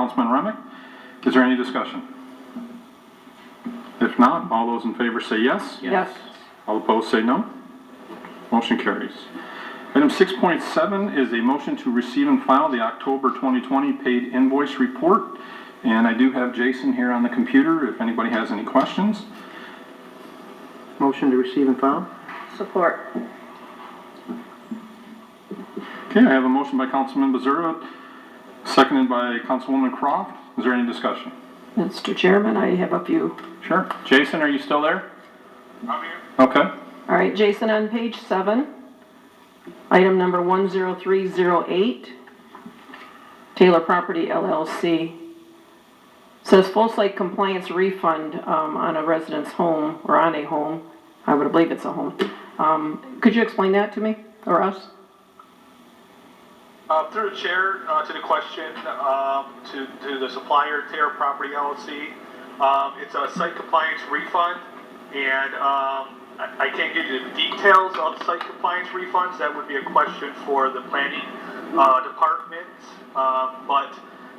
Councilman Remick. Is there any discussion? If not, all those in favor say yes. Yes. All opposed say no. Motion carries. Item 6.7 is a motion to receive and file the October 2020 paid invoice report. And I do have Jason here on the computer if anybody has any questions. Motion to receive and file? Support. Okay, I have a motion by Councilman Bezura, seconded by Councilwoman Croft. Is there any discussion? Mr. Chairman, I have a few. Sure. Jason, are you still there? I'm here. Okay. All right, Jason, on page 7, item number 10308, Taylor Property LLC, says full site compliance refund on a resident's home, or on a home. I would believe it's a home. Could you explain that to me, or us? Through the chair, to the question, to the supplier, Taylor Property LLC, it's a site compliance refund, and I can't give you the details of site compliance refunds. That would be a question for the planning department, but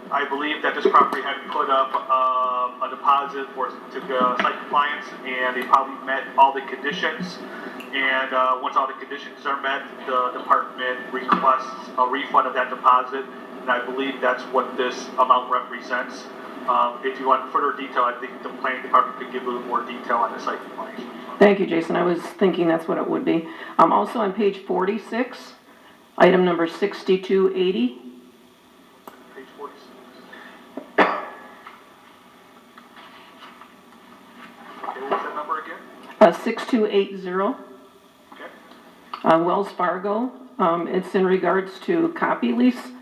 I believe that this property had put up a deposit for site compliance, and they probably met all the conditions. And once all the conditions are met, the department requests a refund of that deposit, and I believe that's what this amount represents. If you want further detail, I think the planning department could give a little more detail on the site compliance refund. Thank you, Jason. I was thinking that's what it would be. Also on page 46, item number 6280. Page 46. Okay, what was that number again? 6280. Okay. Wells Fargo, it's in regards to copy lease.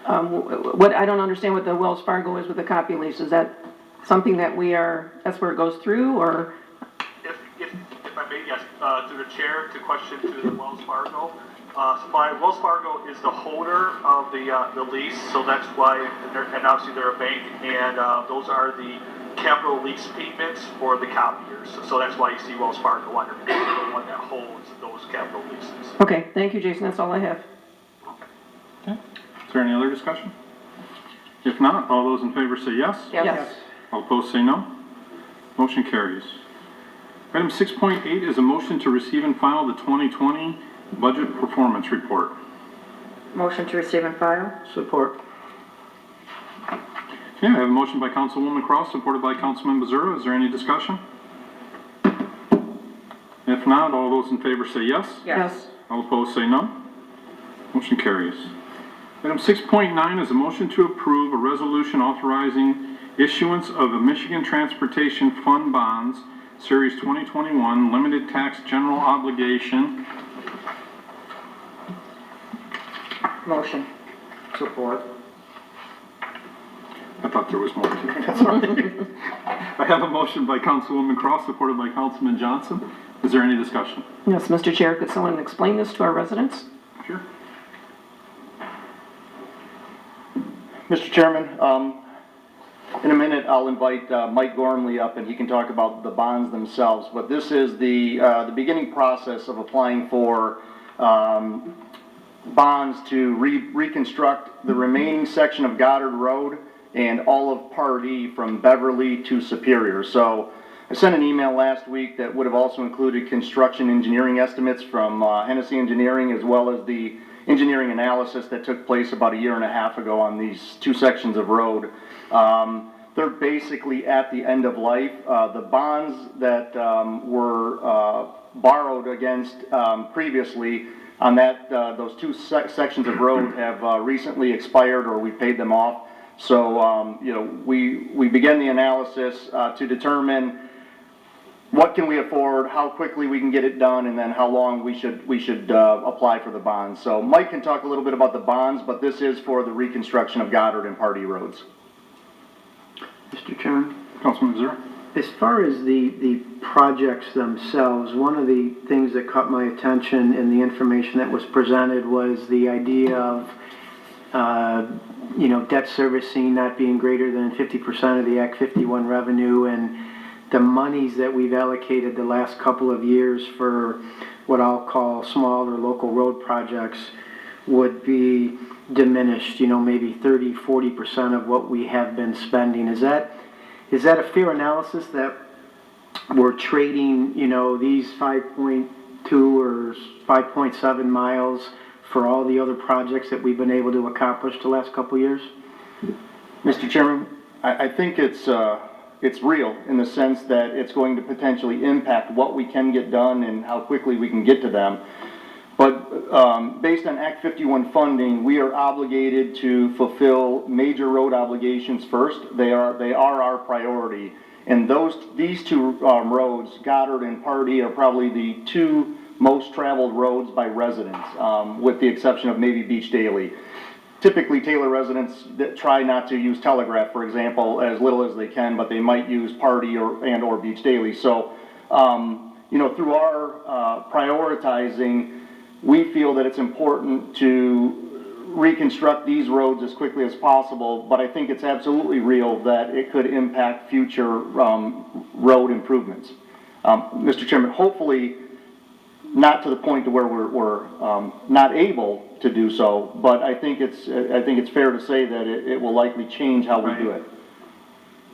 What, I don't understand what the Wells Fargo is with the copy lease. Is that something that that's where it goes through, or? If I may, yes, through the chair, to question to the Wells Fargo. Wells Fargo is the holder of the lease, so that's why, and obviously they're a bank, and those are the capital lease payments for the copiers. So that's why you see Wells Fargo under the one that holds those capital leases. Okay, thank you, Jason. That's all I have. Okay. Is there any other discussion? If not, all those in favor say yes. Yes. All opposed say no. Motion carries. Item 6.8 is a motion to receive and file the 2020 budget performance report. Motion to receive and file? Support. Okay, I have a motion by Councilwoman Cross, supported by Councilman Bezura. Is there any discussion? If not, all those in favor say yes. Yes. All opposed say no. Motion carries. Item 6.9 is a motion to approve a resolution authorizing issuance of a Michigan Transportation Fund bonds, Series 2021, limited tax general obligation. Motion. Support. I thought there was more to it. That's all right. I have a motion by Councilwoman Cross, supported by Councilman Johnson. Is there any discussion? Yes, Mr. Chair, could someone explain this to our residents? Sure. Mr. Chairman, in a minute I'll invite Mike Gormley up and he can talk about the bonds themselves, but this is the beginning process of applying for bonds to reconstruct the remaining section of Goddard Road and all of Part E from Beverly to Superior. So I sent an email last week that would have also included construction engineering estimates from Hennessy Engineering, as well as the engineering analysis that took place about 1.5 years ago on these two sections of road. They're basically at the end of life. The bonds that were borrowed against previously on those two sections of road have recently expired, or we paid them off. So we began the analysis to determine what can we afford, how quickly we can get it done, and then how long we should apply for the bonds. So Mike can talk a little bit about the bonds, but this is for the reconstruction of Goddard and Part E roads. Mr. Chairman, Councilman Bezura. as far as the projects themselves, one of the things that caught my attention in the information that was presented was the idea of debt servicing not being greater than 50% of the Act 51 revenue, and the monies that we've allocated the last couple of years for what I'll call small or local road projects. would be diminished, maybe 30, 40% of what we have been spending. Is that a fair analysis that we're trading, these 5.2 or 5.7 miles for all the other projects that we've been able to accomplish the last couple of years? Mr. Chairman, I think it's real in the sense that it's going to potentially impact what we can get done and how quickly we can get to them. But based on Act 51 funding, we are obligated to fulfill major road obligations first. They are our priority. And these two roads, Goddard and Pardee, are probably the two most traveled roads by residents, with the exception of maybe Beach Daily. Typically, Taylor residents that try not to use Telegraph, for example, as little as they can, but they might use Pardee or Beach Daily. So, through our prioritizing, we feel that it's important to reconstruct these roads as quickly as possible, but I think it's absolutely real that it could impact future road improvements. Mr. Chairman, hopefully not to the point to where we're not able to do so, but I think it's fair to say that it will likely change how we do it.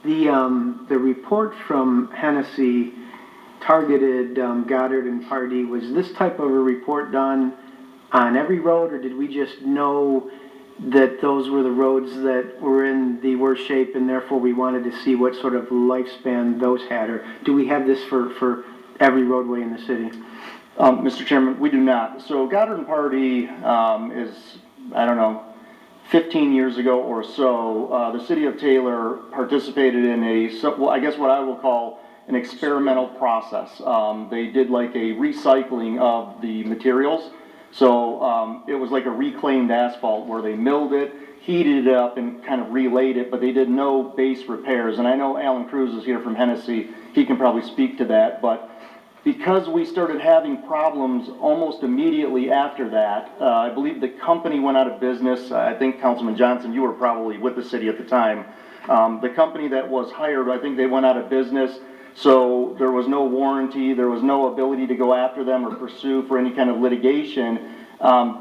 The report from Hennessy targeted Goddard and Pardee. Was this type of a report done on every road, or did we just know that those were the roads that were in the worst shape and therefore we wanted to see what sort of lifespan those had? Or do we have this for every roadway in the city? Mr. Chairman, we do not. So Goddard and Pardee is, 15 years ago or so, the city of Taylor participated in I guess what I will call an experimental process. They did like a recycling of the materials. So it was like a reclaimed asphalt where they milled it, heated it up, and kind of relaid it, but they did no base repairs. And I know Alan Cruz is here from Hennessy. He can probably speak to that. But because we started having problems almost immediately after that, I believe the company went out of business. I think, Councilman Johnson, you were probably with the city at the time. The company that was hired, I think they went out of business. So there was no warranty, there was no ability to go after them or pursue for any kind of litigation.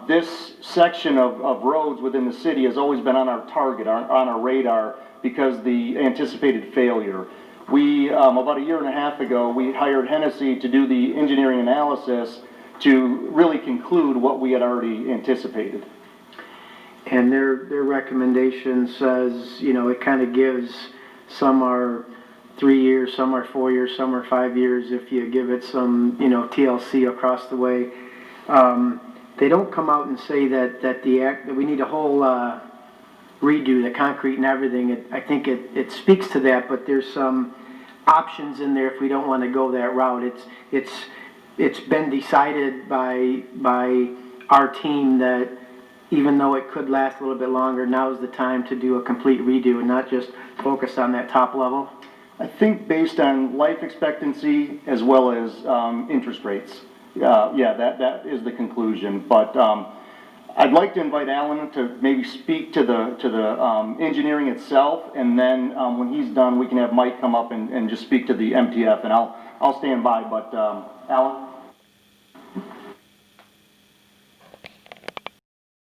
This section of roads within the city has always been on our target, on our radar, because the anticipated failure. We, about a year and a half ago, we hired Hennessy to do the engineering analysis to really conclude what we had already anticipated. And their recommendation says, it kind of gives, some are 3 years, some are 4 years, some are 5 years if you give it some, TLC across the way. They don't come out and say that we need a whole redo, the concrete and everything. I think it speaks to that, but there's some options in there if we don't want to go that route. It's been decided by our team that even though it could last a little bit longer, now's the time to do a complete redo and not just focus on that top level. I think based on life expectancy as well as interest rates, that is the conclusion. But I'd like to invite Alan to maybe speak to the engineering itself, and then when he's done, we can have Mike come up and just speak to the MTF, and I'll stand by. But Alan.